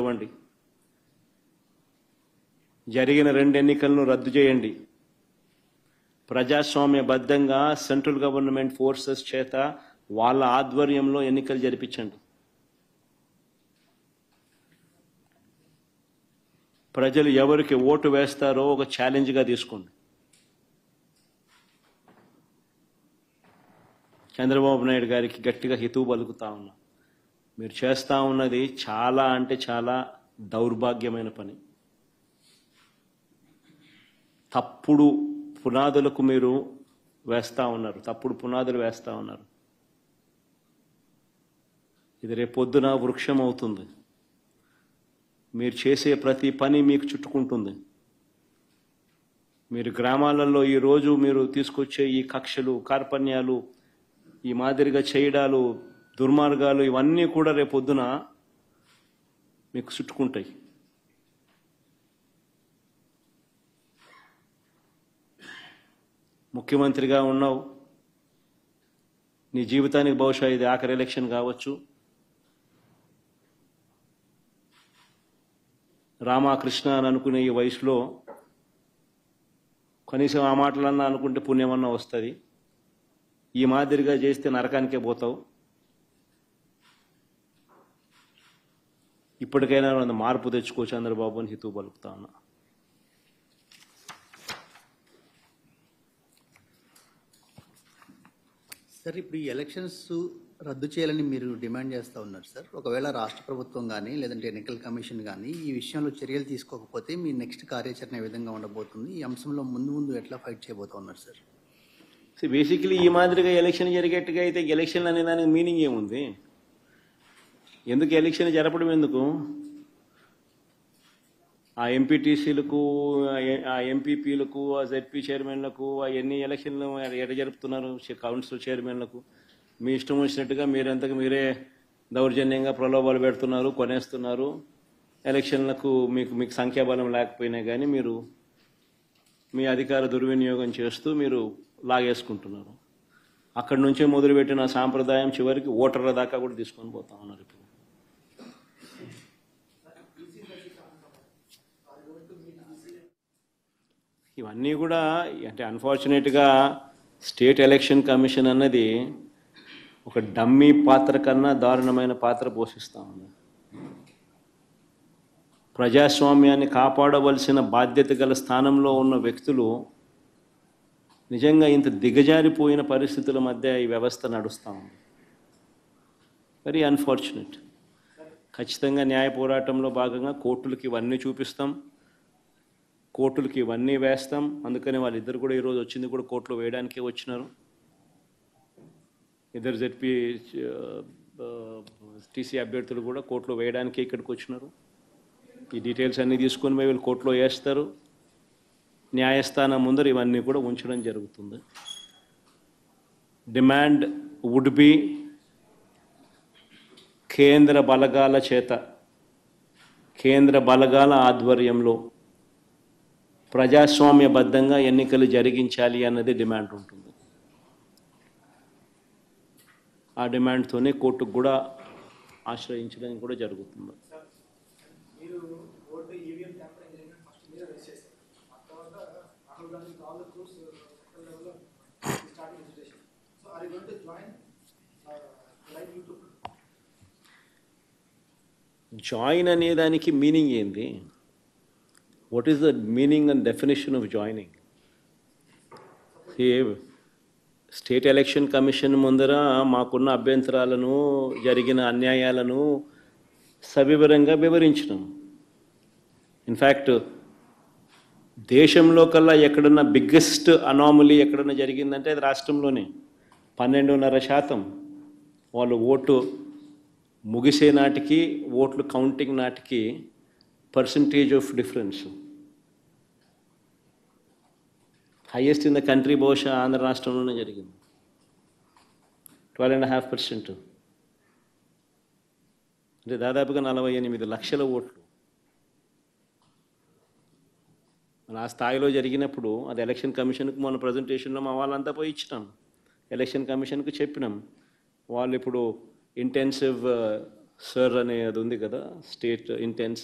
ఇవ్వండి. జరిగిన 2 ఎన్నికలను రద్దు చేయండి. ప్రజాస్వామ్యబద్ధంగా సెంట్రల్ గవర్నమెంట్ ఫోర్సెస్ చేత వాళ్ళ ఆధ్వర్యంలో ఎన్నికలు జరిపించండి. ప్రజలు ఎవరికి ఓటు వేస్తారో ఒక ఛాలెంజ్గా తీసుకోండి. చంద్రబాబు నాయుడు గారికి గట్టిగా హితవు పలుకుతా ఉన్నా. మీరు చేస్తా ఉన్నది చాలా అంటే చాలా దౌర్భాగ్యమైన పని. తప్పుడు పునాదులకు మీరు వేస్తా ఉన్నారు, తప్పుడు పునాదులు వేస్తా ఉన్నారు. ఇది రేపొద్దున వృక్షం అవుతుంది. మీరు చేసే ప్రతి పని మీకు చుట్టుకుంటుంది. మీరు గ్రామాలలో ఈరోజు మీరు తీసుకొచ్చే ఈ కక్షలు, కార్పణ్యాలు, ఈ మాదిరిగా చేయడాలు, దుర్మార్గాలు ఇవన్నీ కూడా రేపొద్దున మీకు చుట్టుకుంటాయి. ముఖ్యమంత్రిగా ఉన్నావు, నీ జీవితానికి బహుశా ఇది ఆఖరి ఎలక్షన్ కావచ్చు. రామకృష్ణ అని అనుకునే ఈ వయసులో కనీసం ఆ మాటలన్నా అనుకుంటే పుణ్యమన్నా వస్తుంది. ఈ మాదిరిగా చేస్తే నరకానికే పోతావు. ఇప్పటికైనా మార్పు తెచ్చుకో చంద్రబాబు అని హితవు పలుకుతా ఉన్నా. సార్, ఇప్పుడు ఈ ఎలక్షన్స్ రద్దు చేయాలని మీరు డిమాండ్ చేస్తూ ఉన్నారు సార్. ఒకవేళ రాష్ట్ర ప్రభుత్వం కానీ లేదంటే ఎన్నికల కమిషన్ కానీ ఈ విషయంలో చర్యలు తీసుకోకపోతే మీ నెక్స్ట్ కార్యాచరణ ఏ విధంగా ఉండబోతుంది? ఈ అంశంలో ముందు ఎట్లా ఫైట్ చేయబోతూ ఉన్నారు సార్? బేసికలీ ఈ మాదిరిగా ఎలక్షన్ జరిగేట్టుగా అయితే ఎలక్షన్ అనే దానికి మీనింగ్ ఏముంది? ఎందుకు ఎలక్షన్ జరపడం? ఎందుకు ఆ ఎంపీటీసీలకు, ఆ ఎంపీపీలకు, ఆ జెడ్పీ చైర్మన్లకు ఎన్ని ఎలక్షన్లు ఎట జరుపుతున్నారు? కౌన్సిల్ చైర్మన్లకు మీ ఇష్టం వచ్చినట్టుగా మీరంతకు మీరే దౌర్జన్యంగా ప్రలోభాలు పెడుతున్నారు, కొనేస్తున్నారు. ఎలక్షన్లకు మీకు సంఖ్యాబలం లేకపోయినా కానీ మీరు మీ అధికార దుర్వినియోగం చేస్తూ మీరు లాగేసుకుంటున్నారు. అక్కడి నుంచే మొదలుపెట్టిన సాంప్రదాయం చివరికి ఓటర్ల దాకా కూడా తీసుకొని పోతా ఉన్నారు. ఇప్పుడు ఇవన్నీ కూడా అంటే అన్ఫార్చునేట్గా స్టేట్ ఎలక్షన్ కమిషన్ అన్నది ఒక డమ్మీ పాత్ర కన్నా దారుణమైన పాత్ర పోషిస్తూ ఉంది. ప్రజాస్వామ్యాన్ని కాపాడవలసిన బాధ్యత గల స్థానంలో ఉన్న వ్యక్తులు నిజంగా ఇంత దిగజారిపోయిన పరిస్థితుల మధ్య ఈ వ్యవస్థ నడుస్తూ ఉంది. Very unfortunate. ఖచ్చితంగా న్యాయ పోరాటంలో భాగంగా కోర్టులకి ఇవన్నీ చూపిస్తాం, కోర్టులకి ఇవన్నీ వేస్తాం. అందుకని వాళ్ళిద్దరు కూడా ఈరోజు వచ్చింది కూడా కోర్టులో వేయడానికే వచ్చినారు. ఇద్దరు జెడ్పీ టీసీ అభ్యర్థులు కూడా కోర్టులో వేయడానికే ఇక్కడికి వచ్చినారు. ఈ డీటెయిల్స్ అన్నీ తీసుకొని వీళ్ళు కోర్టులో వేస్తారు. న్యాయస్థానం ముందర ఇవన్నీ కూడా ఉంచడం జరుగుతుంది. డిమాండ్ వుడ్ బి కేంద్ర బలగాల చేత, కేంద్ర బలగాల ఆధ్వర్యంలో ప్రజాస్వామ్యబద్ధంగా ఎన్నికలు జరిగించాలి అన్నది డిమాండ్ ఉంటుంది. ఆ డిమాండ్తోనే కోర్టుకు కూడా ఆశ్రయించడం కూడా జరుగుతుంది. జాయిన్ అనే దానికి మీనింగ్ ఏంది? What is the meaning and definition of joining? State election commission ముందర మాకున్న అభ్యంతరాలను, జరిగిన అన్యాయాలను సవివరంగా వివరించినాం. ఇన్ఫ్యాక్ట్ దేశంలో కల్లా ఎక్కడన్నా బిగ్గెస్ట్ అనామలీ ఎక్కడన్నా జరిగిందంటే అది రాష్ట్రంలోనే. 12.5% వాళ్ళు ఓటు ముగిసే నాటికి, ఓట్లు కౌంటింగ్ నాటికి percentage of difference highest in the country బహుశా ఆంధ్ర రాష్ట్రంలోనే జరిగింది. 12.5%. అంటే దాదాపుగా 48 లక్షల ఓట్లు. ఆ స్థాయిలో జరిగినప్పుడు అది ఎలక్షన్ కమిషన్కు మన ప్రజెంటేషన్లో మా వాళ్ళంతా పోయి ఇచ్చినాం. ఎలక్షన్ కమిషన్కు చెప్పినాం. వాళ్ళు ఇప్పుడు ఇంటెన్సివ్ సర్ అనే అది ఉంది కదా, స్టేట్ ఇంటెన్స్